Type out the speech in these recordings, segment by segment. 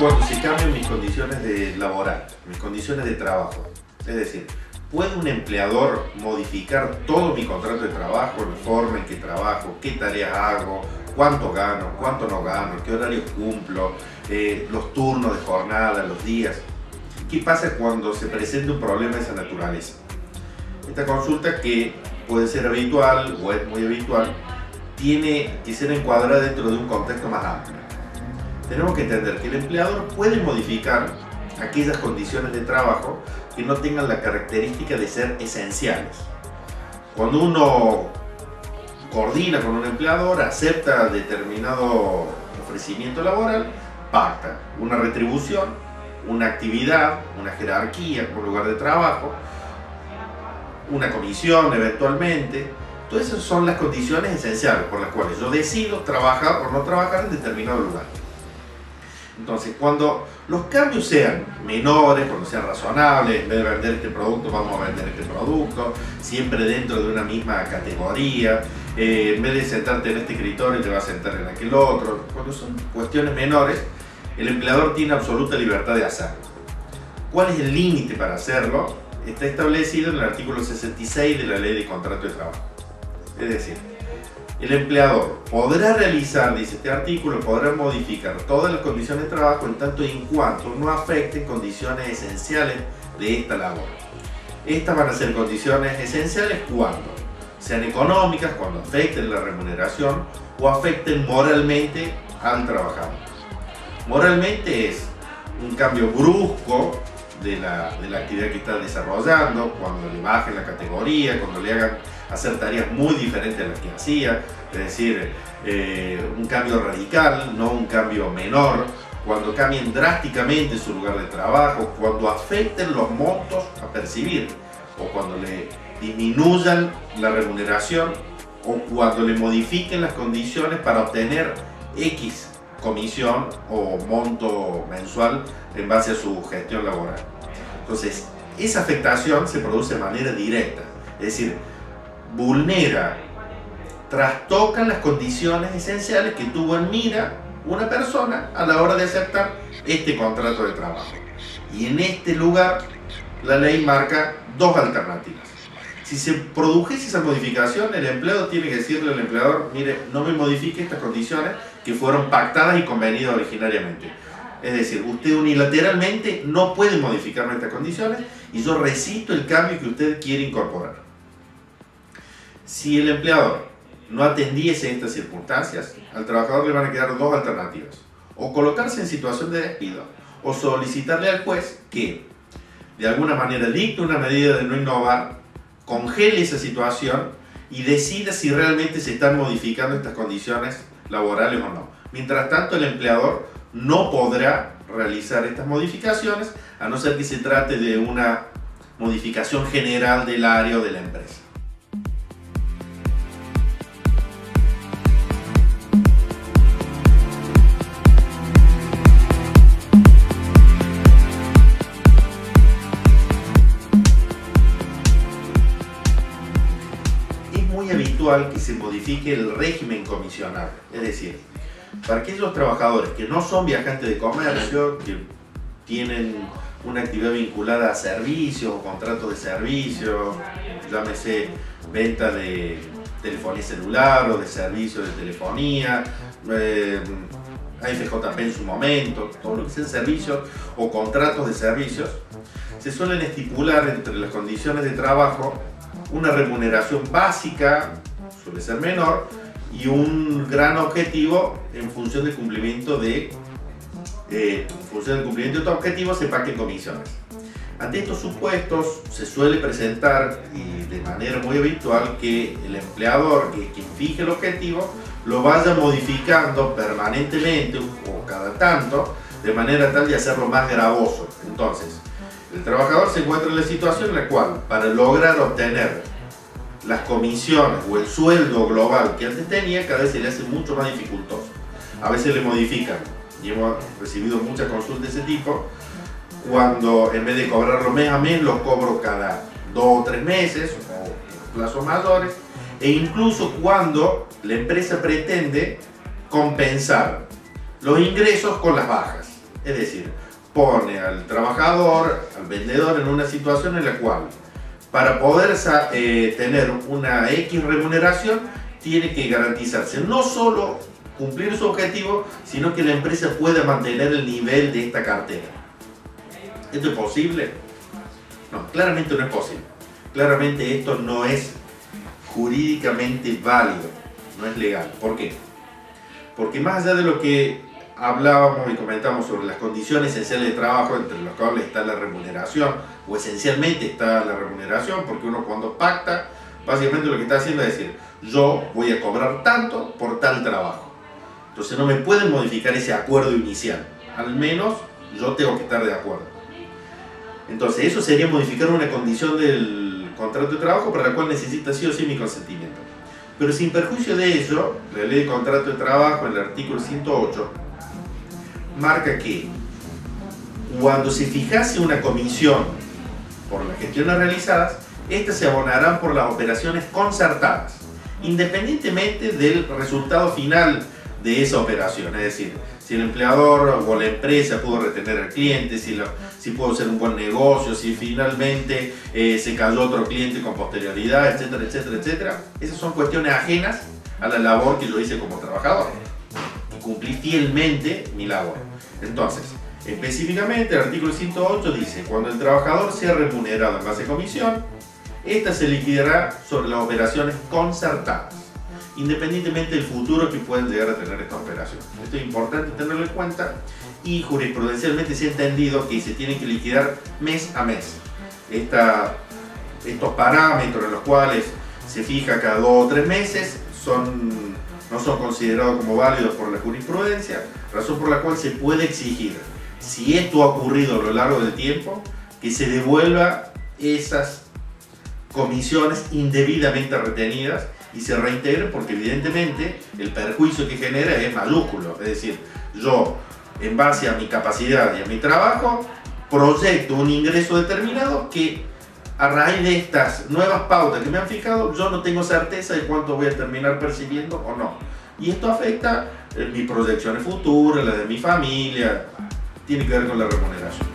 cuando se cambian mis condiciones laborales, mis condiciones de trabajo. Es decir, ¿puede un empleador modificar todo mi contrato de trabajo, la forma en que trabajo, qué tareas hago, cuánto gano, cuánto no gano, qué horarios cumplo, los turnos de jornada, los días? ¿Qué pasa cuando se presenta un problema de esa naturaleza? Esta consulta, que puede ser habitual o es muy habitual, tiene que ser encuadrada dentro de un contexto más amplio. Tenemos que entender que el empleador puede modificar aquellas condiciones de trabajo que no tengan la característica de ser esenciales. Cuando uno coordina con un empleador, acepta determinado ofrecimiento laboral, pacta una retribución, una actividad, una jerarquía, un lugar de trabajo, una comisión eventualmente. Todas esas son las condiciones esenciales por las cuales yo decido trabajar o no trabajar en determinado lugar. Entonces, cuando los cambios sean menores, cuando sean razonables, en vez de vender este producto, vamos a vender este producto, siempre dentro de una misma categoría, en vez de sentarte en este escritorio, te vas a sentar en aquel otro, cuando son cuestiones menores, el empleador tiene absoluta libertad de hacerlo. ¿Cuál es el límite para hacerlo? Está establecido en el artículo 66 de la Ley de Contrato de Trabajo. Es decir, el empleador podrá realizar, dice este artículo, podrá modificar todas las condiciones de trabajo en tanto y en cuanto no afecten condiciones esenciales de esta labor. Estas van a ser condiciones esenciales cuando sean económicas, cuando afecten la remuneración o afecten moralmente al trabajador. Moralmente es un cambio brusco de la actividad que está desarrollando, cuando le bajen la categoría, cuando le hagan hacer tareas muy diferentes a las que hacía, es decir, un cambio radical, no un cambio menor, cuando cambien drásticamente su lugar de trabajo, cuando afecten los montos a percibir, o cuando le disminuyan la remuneración, o cuando le modifiquen las condiciones para obtener X comisión o monto mensual en base a su gestión laboral. Entonces, esa afectación se produce de manera directa, es decir, vulnera, trastoca las condiciones esenciales que tuvo en mira una persona a la hora de aceptar este contrato de trabajo. Y en este lugar, la ley marca dos alternativas. Si se produjese esa modificación, el empleado tiene que decirle al empleador: mire, no me modifique estas condiciones que fueron pactadas y convenidas originariamente. Es decir, usted unilateralmente no puede modificar nuestras condiciones y yo resisto el cambio que usted quiere incorporar. Si el empleador no atendiese estas circunstancias, al trabajador le van a quedar dos alternativas: o colocarse en situación de despido, o solicitarle al juez que de alguna manera dicte una medida de no innovar, congele esa situación y decida si realmente se están modificando estas condiciones laborales o no. Mientras tanto, el empleador no podrá realizar estas modificaciones a no ser que se trate de una modificación general del área o de la empresa. Que se modifique el régimen comisional, es decir, para aquellos trabajadores que no son viajantes de comercio, que tienen una actividad vinculada a servicios o contratos de servicios, llámese venta de telefonía celular o de servicios de telefonía, AFJP en su momento, todo lo que sean servicios o contratos de servicios, se suelen estipular entre las condiciones de trabajo una remuneración básica, suele ser menor, y un gran objetivo en función del cumplimiento de estos objetivos se pacten comisiones. Ante estos supuestos se suele presentar, y de manera muy habitual, que el empleador, que es quien fije el objetivo, lo vaya modificando permanentemente o cada tanto, de manera tal de hacerlo más gravoso. Entonces, el trabajador se encuentra en la situación en la cual, para lograr obtener las comisiones o el sueldo global que antes tenía, cada vez se le hace mucho más dificultoso. A veces le modifican, y hemos recibido muchas consultas de ese tipo, cuando en vez de cobrarlo mes a mes, lo cobro cada 2 o 3 meses o plazos mayores, e incluso cuando la empresa pretende compensar los ingresos con las bajas. Es decir, pone al trabajador, al vendedor en una situación en la cual para poder tener una X remuneración tiene que garantizarse no solo cumplir su objetivo, sino que la empresa pueda mantener el nivel de esta cartera. ¿Esto es posible? No, claramente no es posible. Claramente esto no es jurídicamente válido, no es legal. ¿Por qué? Porque más allá de lo que hablábamos y comentamos sobre las condiciones esenciales de trabajo, entre las cuales está la remuneración, o esencialmente está la remuneración, porque uno cuando pacta, básicamente lo que está haciendo es decir, yo voy a cobrar tanto por tal trabajo. Entonces no me pueden modificar ese acuerdo inicial, al menos yo tengo que estar de acuerdo. Entonces eso sería modificar una condición del contrato de trabajo para la cual necesita sí o sí mi consentimiento. Pero sin perjuicio de ello, la ley de contrato de trabajo, en el artículo 108, marca que cuando se fijase una comisión por las gestiones realizadas, estas se abonarán por las operaciones concertadas, independientemente del resultado final de esa operación. Es decir, si el empleador o la empresa pudo retener al cliente, si pudo ser un buen negocio, si finalmente se cayó otro cliente con posterioridad, etcétera, etcétera, etcétera. Esas son cuestiones ajenas a la labor que yo hice como trabajador y cumplí fielmente mi labor. Entonces, específicamente el artículo 108 dice: cuando el trabajador sea remunerado en base a comisión, esta se liquidará sobre las operaciones concertadas, independientemente del futuro que pueden llegar a tener estas operaciones. Esto es importante tenerlo en cuenta, y jurisprudencialmente se ha entendido que se tienen que liquidar mes a mes. Estos parámetros en los cuales se fija cada 2 o 3 meses no son considerados como válidos por la jurisprudencia, razón por la cual se puede exigir, si esto ha ocurrido a lo largo del tiempo, que se devuelva esas comisiones indebidamente retenidas y se reintegre, porque evidentemente el perjuicio que genera es mayúsculo. Es decir, yo, en base a mi capacidad y a mi trabajo, proyecto un ingreso determinado que a raíz de estas nuevas pautas que me han fijado, yo no tengo certeza de cuánto voy a terminar percibiendo o no. Y esto afecta mis proyecciones futuras, las de mi familia, tiene que ver con la remuneración.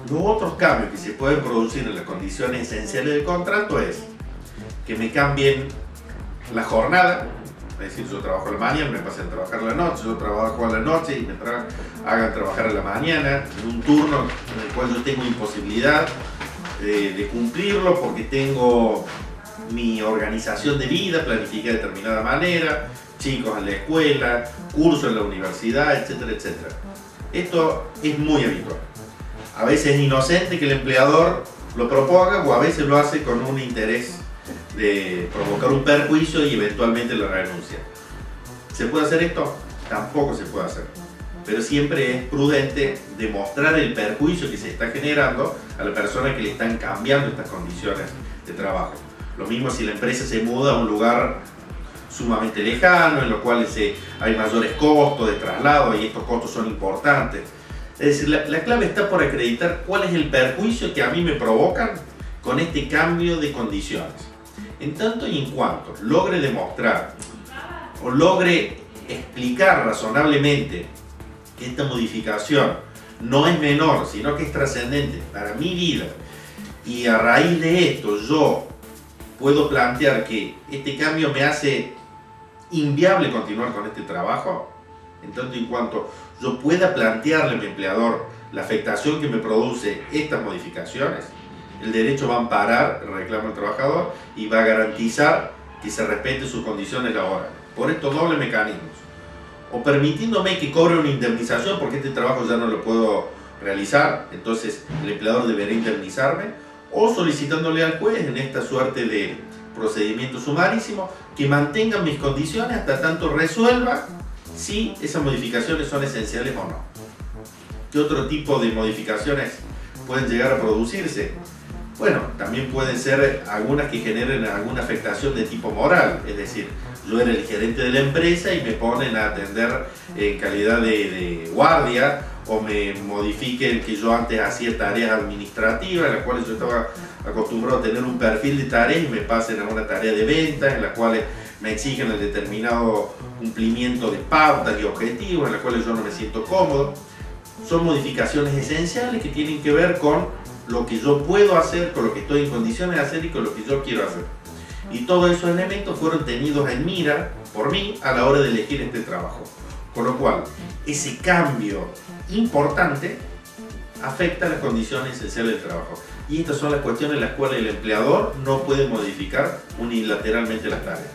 Los otros cambios que se pueden producir en las condiciones esenciales del contrato es que me cambien la jornada, es decir, yo trabajo a la mañana, me pasen a trabajar a la noche, yo trabajo a la noche y me hagan trabajar a la mañana, en un turno en el cual yo tengo imposibilidad de cumplirlo porque tengo mi organización de vida planificada de determinada manera, chicos en la escuela, cursos en la universidad, etcétera, etcétera. Esto es muy habitual. A veces es inocente que el empleador lo proponga, o a veces lo hace con un interés de provocar un perjuicio y eventualmente la renuncia. ¿Se puede hacer esto? Tampoco se puede hacer. Pero siempre es prudente demostrar el perjuicio que se está generando a la persona que le están cambiando estas condiciones de trabajo. Lo mismo si la empresa se muda a un lugar sumamente lejano, en lo cual hay mayores costos de traslado y estos costos son importantes. Es decir, la clave está por acreditar cuál es el perjuicio que a mí me provocan con este cambio de condiciones. En tanto y en cuanto logre demostrar o logre explicar razonablemente que esta modificación no es menor, sino que es trascendente para mi vida, y a raíz de esto yo puedo plantear que este cambio me hace inviable continuar con este trabajo, en tanto y cuanto yo pueda plantearle a mi empleador la afectación que me produce estas modificaciones, el derecho va a amparar el reclamo del trabajador y va a garantizar que se respeten sus condiciones laborales. Por estos dobles mecanismos, o permitiéndome que cobre una indemnización porque este trabajo ya no lo puedo realizar, entonces el empleador deberá indemnizarme, o solicitándole al juez en esta suerte de procedimiento sumarísimo que mantengan mis condiciones hasta tanto resuelva si esas modificaciones son esenciales o no. ¿Qué otro tipo de modificaciones pueden llegar a producirse? Bueno, también pueden ser algunas que generen alguna afectación de tipo moral, es decir, yo era el gerente de la empresa y me ponen a atender en calidad de guardia, o me modifiquen que yo antes hacía tareas administrativas en las cuales yo estaba acostumbrado a tener un perfil de tareas y me pasen a una tarea de ventas en las cuales me exigen el determinado cumplimiento de pautas y objetivos en las cuales yo no me siento cómodo. Son modificaciones esenciales que tienen que ver con lo que yo puedo hacer, con lo que estoy en condiciones de hacer y con lo que yo quiero hacer. Y todos esos elementos fueron tenidos en mira por mí a la hora de elegir este trabajo. Con lo cual, ese cambio importante afecta las condiciones esenciales del trabajo. Y estas son las cuestiones en las cuales el empleador no puede modificar unilateralmente las tareas.